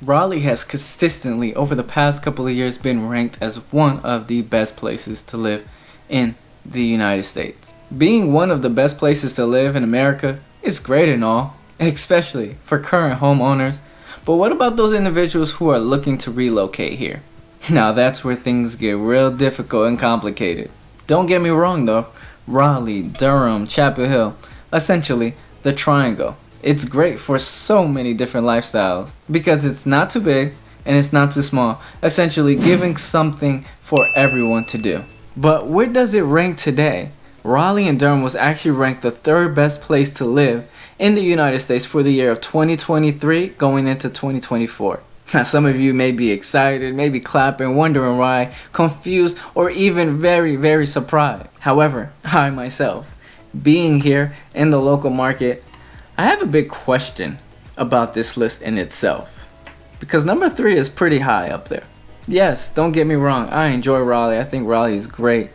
Raleigh has consistently over the past couple of years been ranked as one of the best places to live in the United States. Being one of the best places to live in America is great and all, especially for current homeowners, but what about those individuals who are looking to relocate here? Now that's where things get real difficult and complicated. Don't get me wrong though, Raleigh, Durham, Chapel Hill, essentially the triangle. It's great for so many different lifestyles because it's not too big and it's not too small, essentially giving something for everyone to do. But where does it rank today? Raleigh and Durham was actually ranked the third best place to live in the United States for the year of 2023 going into 2024. Now some of you may be excited, maybe clapping, wondering why, confused, or even very surprised. However, I myself, being here in the local market, I have a big question about this list in itself. Because number 3 is pretty high up there. Yes, don't get me wrong, I enjoy Raleigh, I think Raleigh is great.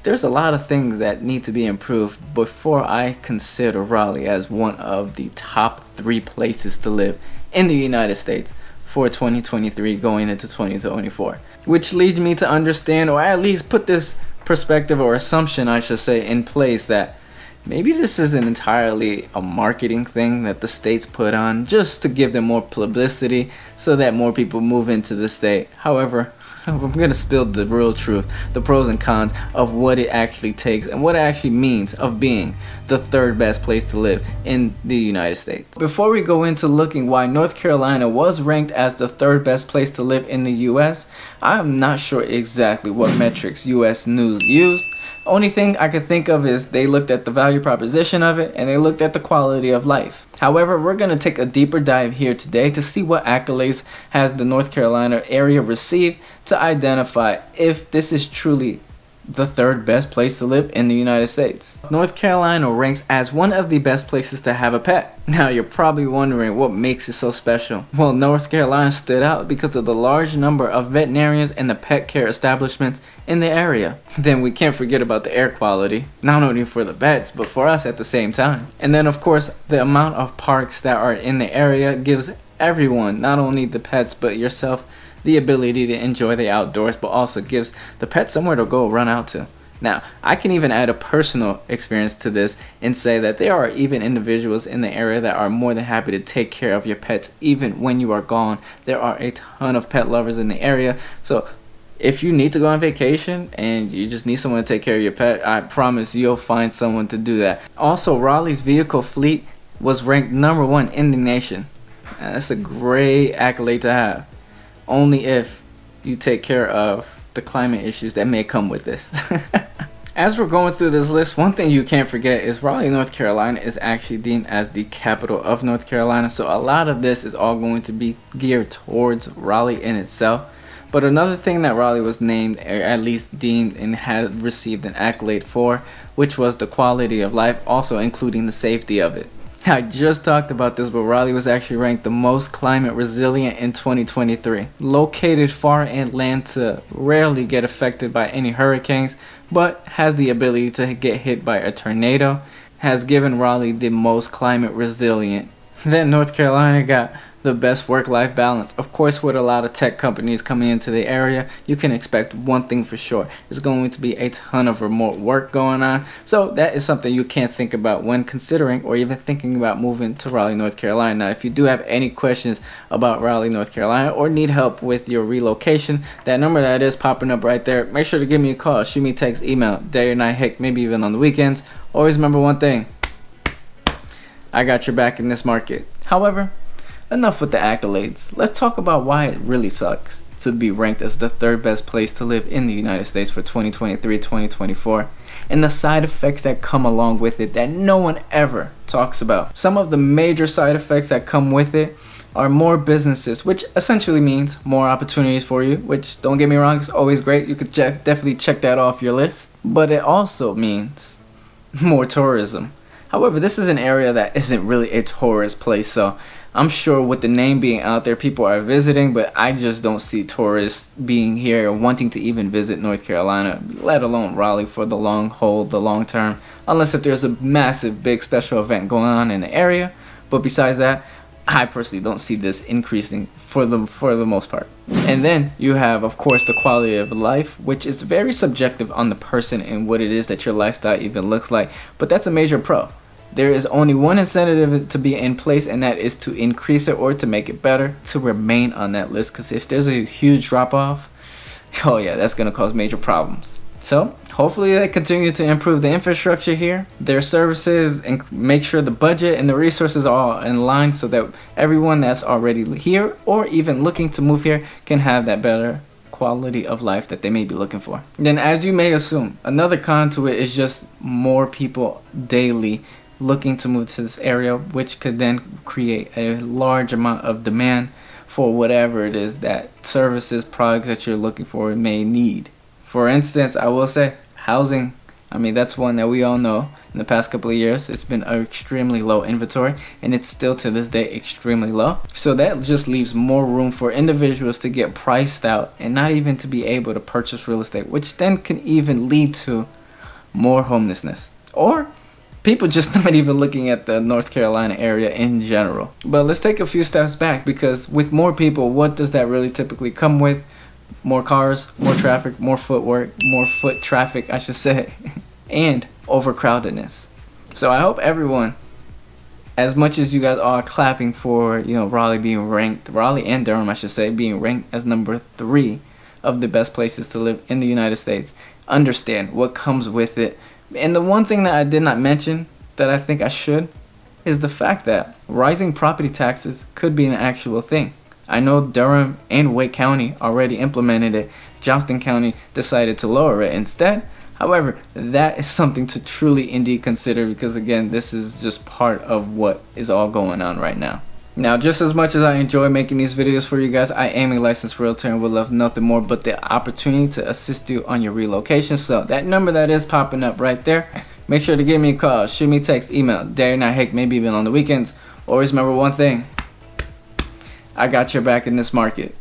There's a lot of things that need to be improved before I consider Raleigh as one of the top 3 places to live in the United States for 2023 going into 2024. Which leads me to understand, or at least put this perspective or assumption I should say in place, that maybe this isn't entirely a marketing thing that the states put on just to give them more publicity so that more people move into the state. However, I'm going to spill the real truth, the pros and cons of what it actually takes and what it actually means of being the third best place to live in the United States. Before we go into looking why North Carolina was ranked as the third best place to live in the US, I'm not sure exactly what metrics US News used. Only thing I could think of is they looked at the value proposition of it and they looked at the quality of life. However, we're going to take a deeper dive here today to see what accolades has the North Carolina area received to identify if this is truly the third best place to live in the United States. North Carolina ranks as one of the best places to have a pet. Now you're probably wondering what makes it so special. Well, North Carolina stood out because of the large number of veterinarians and the pet care establishments in the area. Then we can't forget about the air quality, not only for the pets but for us at the same time. And then of course the amount of parks that are in the area gives everyone, not only the pets but yourself, the ability to enjoy the outdoors, but also gives the pet somewhere to go run out to. Now, I can even add a personal experience to this and say that there are even individuals in the area that are more than happy to take care of your pets even when you are gone. There are a ton of pet lovers in the area, so if you need to go on vacation and you just need someone to take care of your pet, I promise you'll find someone to do that. Also, Raleigh's vehicle fleet was ranked number 1 in the nation. And that's a great accolade to have. Only if you take care of the climate issues that may come with this. As we're going through this list, one thing you can't forget is Raleigh, North Carolina is actually deemed as the capital of North Carolina. So a lot of this is all going to be geared towards Raleigh in itself. But another thing that Raleigh was named, or at least deemed and had received an accolade for, which was the quality of life, also including the safety of it. I just talked about this, but Raleigh was actually ranked the most climate resilient in 2023. Located far inland to rarely get affected by any hurricanes, but has the ability to get hit by a tornado, has given Raleigh the most climate resilient. Then North Carolina got the best work-life balance. Of course, with a lot of tech companies coming into the area, you can expect one thing for sure. There's going to be a ton of remote work going on. So that is something you can't think about when considering or even thinking about moving to Raleigh, North Carolina. Now, if you do have any questions about Raleigh, North Carolina, or need help with your relocation, that number that is popping up right there, make sure to give me a call, shoot me a text, email, day or night, heck, maybe even on the weekends. Always remember one thing: I got your back in this market. However, enough with the accolades. Let's talk about why it really sucks to be ranked as the third best place to live in the United States for 2023-2024 and the side effects that come along with it that no one ever talks about. Some of the major side effects that come with it are more businesses, which essentially means more opportunities for you, which, don't get me wrong, is always great. You could definitely check that off your list. But it also means more tourism. However, this is an area that isn't really a tourist place, so I'm sure with the name being out there, people are visiting, but I just don't see tourists being here or wanting to even visit North Carolina, let alone Raleigh for the long haul, the long term, unless if there's a massive, big special event going on in the area. But besides that, I personally don't see this increasing for the most part. And then you have, of course, the quality of life, which is very subjective on the person and what it is that your lifestyle even looks like. But that's a major pro. There is only one incentive to be in place, and that is to increase it or to make it better, to remain on that list. Because if there's a huge drop off, oh yeah, that's going to cause major problems. So hopefully they continue to improve the infrastructure here, their services, and make sure the budget and the resources are all in line so that everyone that's already here or even looking to move here can have that better quality of life that they may be looking for. Then, as you may assume, another con to it is just more people daily looking to move to this area, which could then create a large amount of demand for whatever it is that services, products that you're looking for may need. For instance, I will say housing. I mean, that's one that we all know. In the past couple of years, it's been an extremely low inventory, and it's still to this day extremely low. So that just leaves more room for individuals to get priced out and not even to be able to purchase real estate, which then can even lead to more homelessness or people just not even looking at the North Carolina area in general. But let's take a few steps back, because with more people, what does that really typically come with? More cars, more traffic, more footwork, more foot traffic, I should say, and overcrowdedness. So I hope everyone, as much as you guys are clapping for, Raleigh being ranked, Raleigh and Durham, I should say, being ranked as number 3 of the best places to live in the United States, understand what comes with it. And the one thing that I did not mention that I think I should is the fact that rising property taxes could be an actual thing. I know Durham and Wake County already implemented it. Johnston County decided to lower it instead. However, that is something to truly indeed consider, because again, this is just part of what is all going on right now. Now, just as much as I enjoy making these videos for you guys, I am a licensed realtor and would love nothing more but the opportunity to assist you on your relocation. So that number that is popping up right there, make sure to give me a call, shoot me a text, email, day, night, heck, maybe even on the weekends. Always remember one thing: I got your back in this market.